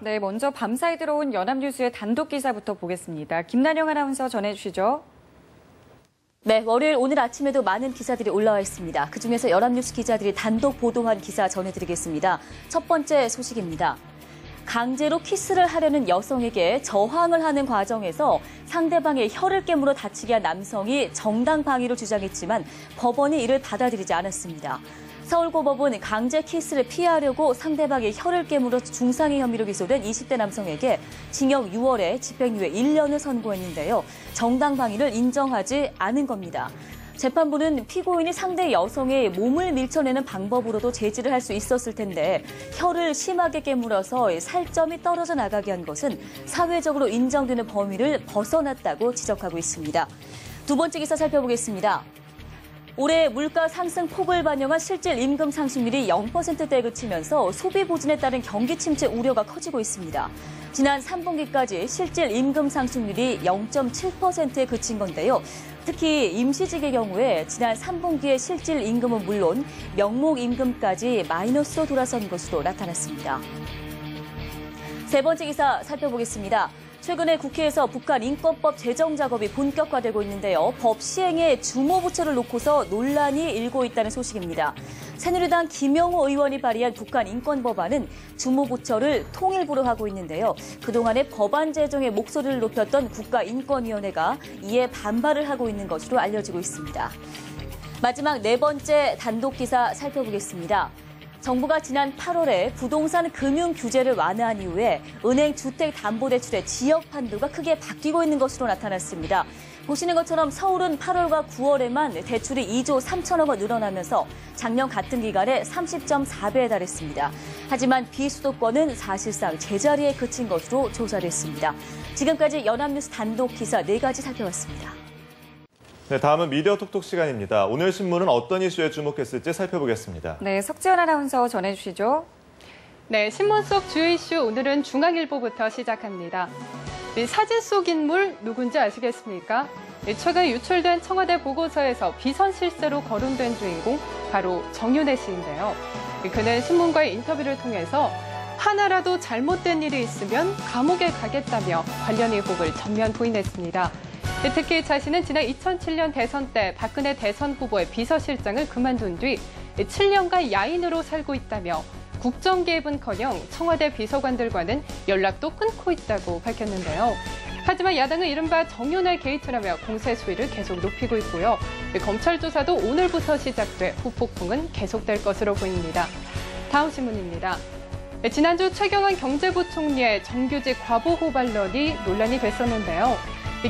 네, 먼저 밤사이 들어온 연합뉴스의 단독 기사부터 보겠습니다. 김난영 아나운서 전해주시죠. 네, 월요일 오늘 아침에도 많은 기사들이 올라와 있습니다. 그중에서 연합뉴스 기자들이 단독 보도한 기사 전해드리겠습니다. 첫 번째 소식입니다. 강제로 키스를 하려는 여성에게 저항을 하는 과정에서 상대방의 혀를 깨물어 다치게 한 남성이 정당방위를 주장했지만 법원이 이를 받아들이지 않았습니다. 서울고법은 강제 키스를 피하려고 상대방의 혀를 깨물어 중상해 혐의로 기소된 20대 남성에게 징역 6월에 집행유예 1년을 선고했는데요. 정당방위를 인정하지 않은 겁니다. 재판부는 피고인이 상대 여성의 몸을 밀쳐내는 방법으로도 제지를 할 수 있었을 텐데 혀를 심하게 깨물어서 살점이 떨어져 나가게 한 것은 사회적으로 인정되는 범위를 벗어났다고 지적하고 있습니다. 두 번째 기사 살펴보겠습니다. 올해 물가 상승 폭을 반영한 실질 임금 상승률이 0%대에 그치면서 소비 부진에 따른 경기 침체 우려가 커지고 있습니다. 지난 3분기까지 실질 임금 상승률이 0.7%에 그친 건데요. 특히 임시직의 경우에 지난 3분기의 실질 임금은 물론 명목 임금까지 마이너스로 돌아선 것으로 나타났습니다. 세 번째 기사 살펴보겠습니다. 최근에 국회에서 북한 인권법 제정 작업이 본격화되고 있는데요. 법 시행에 주모부처를 놓고서 논란이 일고 있다는 소식입니다. 새누리당 김영호 의원이 발의한 북한 인권법안은 주모부처를 통일부로 하고 있는데요. 그동안의 법안 제정에 목소리를 높였던 국가인권위원회가 이에 반발을 하고 있는 것으로 알려지고 있습니다. 마지막 네 번째 단독 기사 살펴보겠습니다. 정부가 지난 8월에 부동산 금융 규제를 완화한 이후에 은행 주택담보대출의 지역 판도가 크게 바뀌고 있는 것으로 나타났습니다. 보시는 것처럼 서울은 8월과 9월에만 대출이 2조 3천억 원 늘어나면서 작년 같은 기간에 30.4배에 달했습니다. 하지만 비수도권은 사실상 제자리에 그친 것으로 조사됐습니다. 지금까지 연합뉴스 단독 기사 4가지 살펴봤습니다. 네, 다음은 미디어 톡톡 시간입니다. 오늘 신문은 어떤 이슈에 주목했을지 살펴보겠습니다. 네, 석지연 아나운서 전해주시죠. 네, 신문 속 주요 이슈 오늘은 중앙일보부터 시작합니다. 사진 속 인물 누군지 아시겠습니까? 최근 유출된 청와대 보고서에서 비선 실세로 거론된 주인공 바로 정윤회 씨인데요. 그는 신문과의 인터뷰를 통해서 하나라도 잘못된 일이 있으면 감옥에 가겠다며 관련 의혹을 전면 부인했습니다. 특히 자신은 지난 2007년 대선 때 박근혜 대선 후보의 비서실장을 그만둔 뒤 7년간 야인으로 살고 있다며 국정 개입은커녕 청와대 비서관들과는 연락도 끊고 있다고 밝혔는데요. 하지만 야당은 이른바 정윤회 게이트라며 공세 수위를 계속 높이고 있고요. 검찰 조사도 오늘부터 시작돼 후폭풍은 계속될 것으로 보입니다. 다음 신문입니다. 지난주 최경환 경제부총리의 정규직 과보호 반론이 논란이 됐었는데요.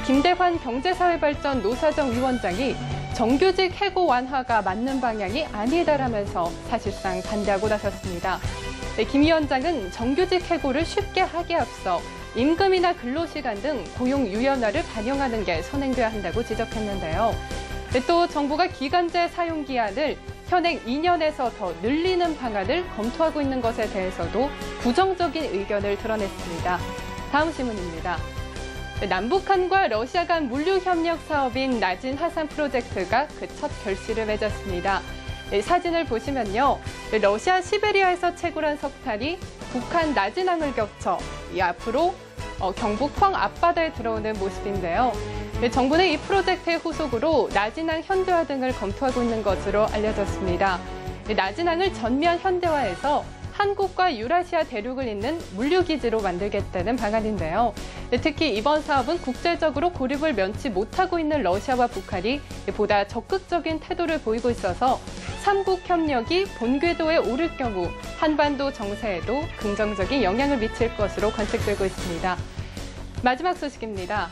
김대환 경제사회발전 노사정위원장이 정규직 해고 완화가 맞는 방향이 아니다라면서 사실상 반대하고 나섰습니다. 김 위원장은 정규직 해고를 쉽게 하기에 앞서 임금이나 근로시간 등 고용 유연화를 반영하는 게 선행돼야 한다고 지적했는데요. 또 정부가 기간제 사용기한을 현행 2년에서 더 늘리는 방안을 검토하고 있는 것에 대해서도 부정적인 의견을 드러냈습니다. 다음 신문입니다. 남북한과 러시아 간 물류협력 사업인 나진 하산 프로젝트가 그 첫 결실을 맺었습니다. 사진을 보시면요. 러시아 시베리아에서 채굴한 석탄이 북한 나진항을 겹쳐 앞으로 경북 포항 앞바다에 들어오는 모습인데요. 정부는 이 프로젝트의 후속으로 나진항 현대화 등을 검토하고 있는 것으로 알려졌습니다. 나진항을 전면 현대화해서 한국과 유라시아 대륙을 잇는 물류기지로 만들겠다는 방안인데요. 특히 이번 사업은 국제적으로 고립을 면치 못하고 있는 러시아와 북한이 보다 적극적인 태도를 보이고 있어서 삼국 협력이 본궤도에 오를 경우 한반도 정세에도 긍정적인 영향을 미칠 것으로 관측되고 있습니다. 마지막 소식입니다.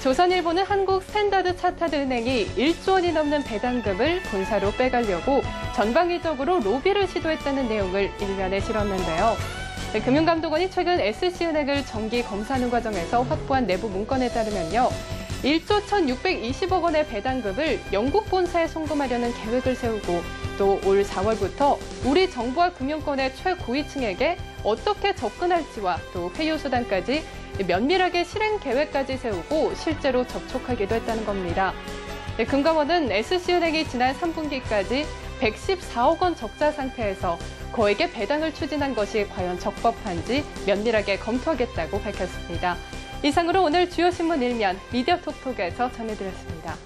조선일보는 한국 스탠다드 차타드 은행이 1조 원이 넘는 배당금을 본사로 빼가려고 전방위적으로 로비를 시도했다는 내용을 일면에 실었는데요. 금융감독원이 최근 SC은행을 정기 검사하는 과정에서 확보한 내부 문건에 따르면요. 1조 1,620억 원의 배당금을 영국 본사에 송금하려는 계획을 세우고 또 올 4월부터 우리 정부와 금융권의 최고위층에게 어떻게 접근할지와 또 회유 수단까지 면밀하게 실행 계획까지 세우고 실제로 접촉하기도 했다는 겁니다. 금감원은 SC은행이 지난 3분기까지 114억 원 적자 상태에서 거액의 배당을 추진한 것이 과연 적법한지 면밀하게 검토하겠다고 밝혔습니다. 이상으로 오늘 주요 신문 1면 미디어톡톡에서 전해드렸습니다.